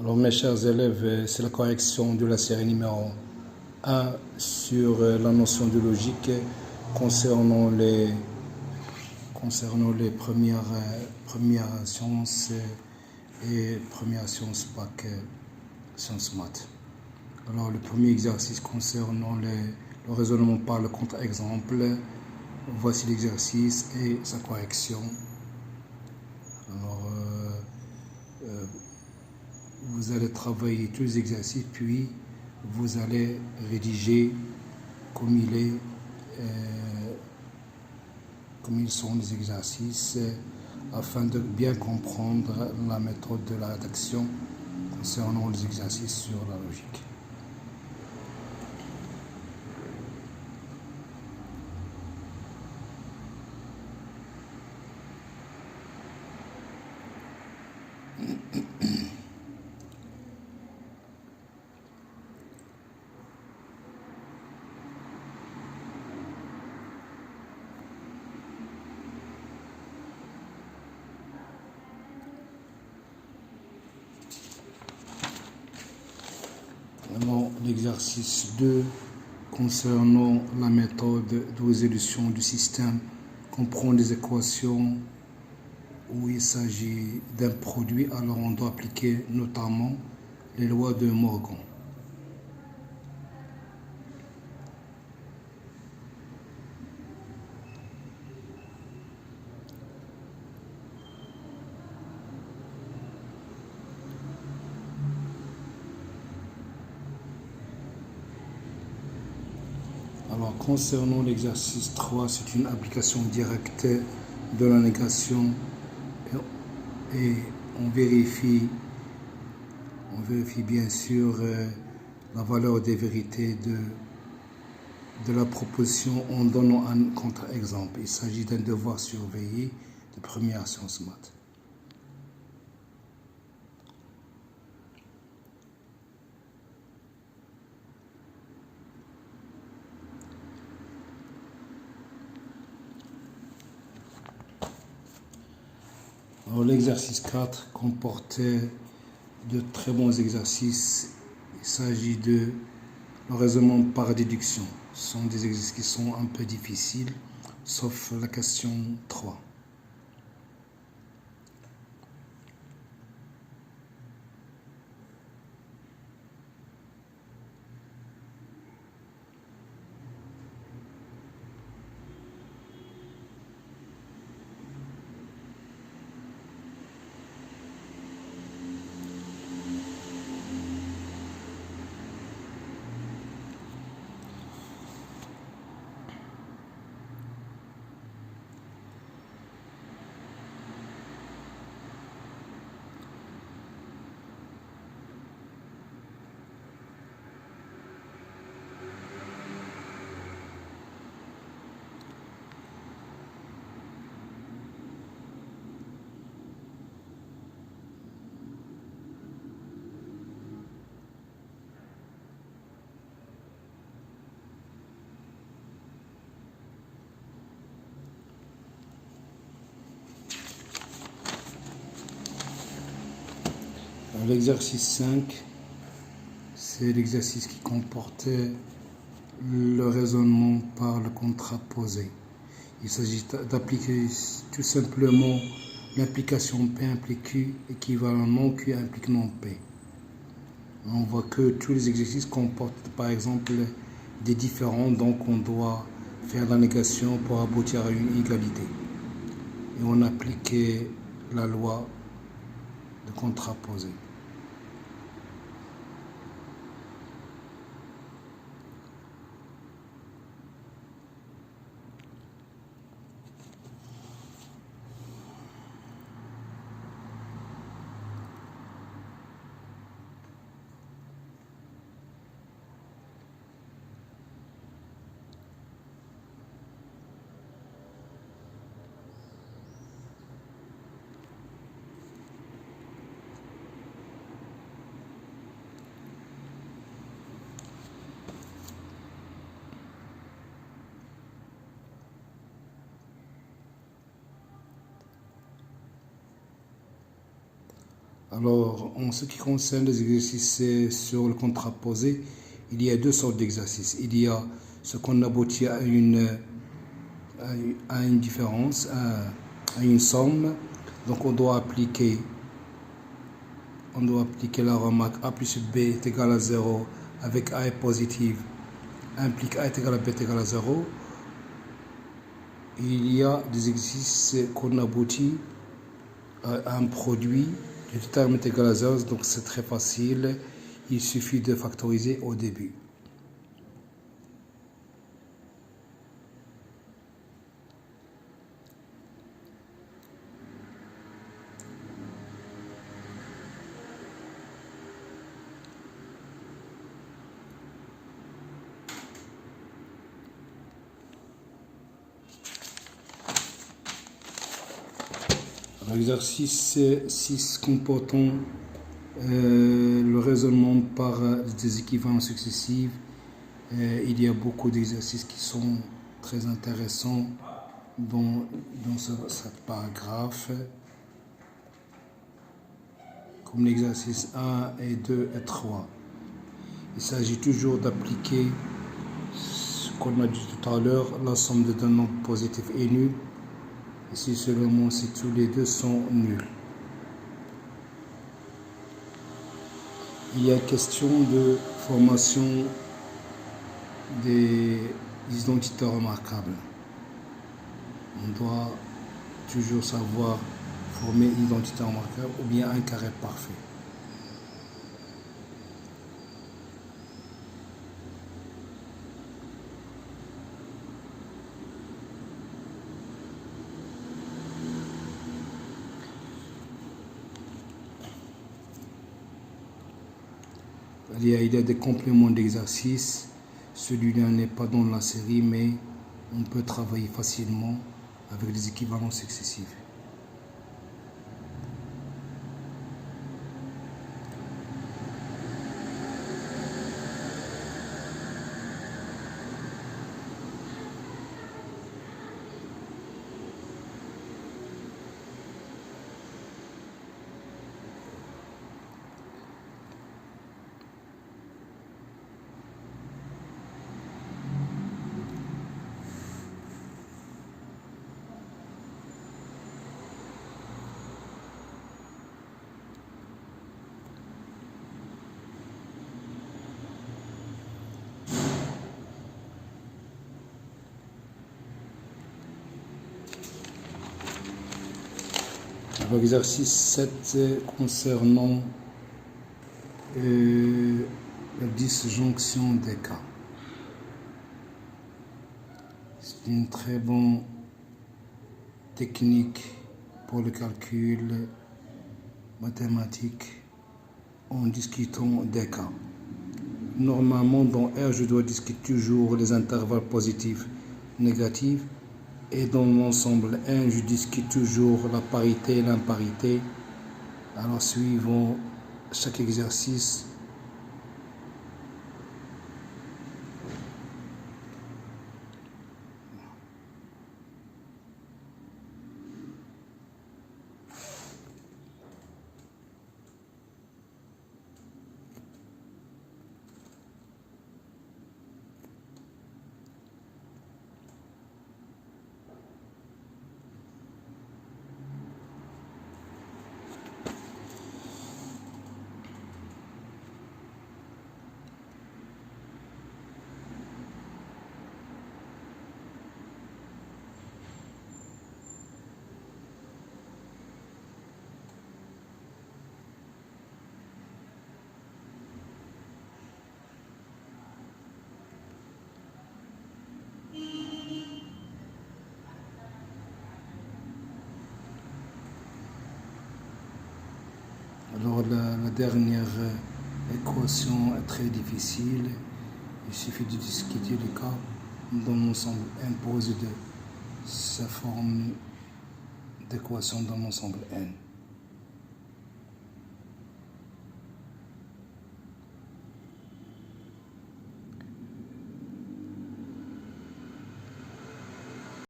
Alors mes chers élèves, c'est la correction de la série numéro 1 sur la notion de logique concernant les premières sciences et premières sciences bac, sciences maths. Alors le premier exercice concernant le raisonnement par le contre-exemple. Voici l'exercice et sa correction. Alors, vous allez travailler tous les exercices, puis vous allez rédiger comme ils sont les exercices, afin de bien comprendre la méthode de la rédaction concernant les exercices sur la logique. Alors, l'exercice 2 concernant la méthode de résolution du système comprend des équations où il s'agit d'un produit. Alors on doit appliquer notamment les lois de Morgan. Alors, concernant l'exercice 3, c'est une application directe de la négation et on vérifie bien sûr la valeur des vérités de la proposition en donnant un contre-exemple. Il s'agit d'un devoir surveillé de première science maths. Alors, l'exercice 4 comportait de très bons exercices. Il s'agit de le raisonnement par déduction. Ce sont des exercices qui sont un peu difficiles, sauf la question 3. L'exercice 5, c'est l'exercice qui comportait le raisonnement par le contraposé. Il s'agit d'appliquer tout simplement l'implication P implique Q équivalent non Q implique non P. On voit que tous les exercices comportent par exemple des différents, donc on doit faire la négation pour aboutir à une égalité. Et on appliquait la loi de contraposé. Alors, en ce qui concerne les exercices sur le contraposé, il y a deux sortes d'exercices. Il y a ce qu'on aboutit à une différence, à une somme. Donc, on doit appliquer la remarque A plus B est égal à 0 avec A est positive, implique A est égal à B est égal à 0. Il y a des exercices qu'on aboutit à un produit. Le terme est égal à 0, donc c'est très facile. Il suffit de factoriser au début. L'exercice 6 comportant le raisonnement par des équivalences successives. Il y a beaucoup d'exercices qui sont très intéressants dans ce paragraphe, comme l'exercice 1 et 2 et 3. Il s'agit toujours d'appliquer ce qu'on a dit tout à l'heure, la somme de deux nombres positifs et nuls. Ici seulement si tous les deux sont nuls. Il y a question de formation des identités remarquables. On doit toujours savoir former une identité remarquable ou bien un carré parfait. Il y a des compléments d'exercice. Celui-là n'est pas dans la série, mais on peut travailler facilement avec des équivalences successives. L'exercice 7 concernant la disjonction des cas. C'est une très bonne technique pour le calcul mathématique en discutant des cas. Normalement, dans R, je dois discuter toujours les intervalles positifs, négatifs. Et dans l'ensemble 1, je discute toujours la parité et l'imparité. Alors, suivant chaque exercice, alors la dernière équation est très difficile. Il suffit de discuter le cas dans l'ensemble imposé de sa forme d'équation dans l'ensemble n.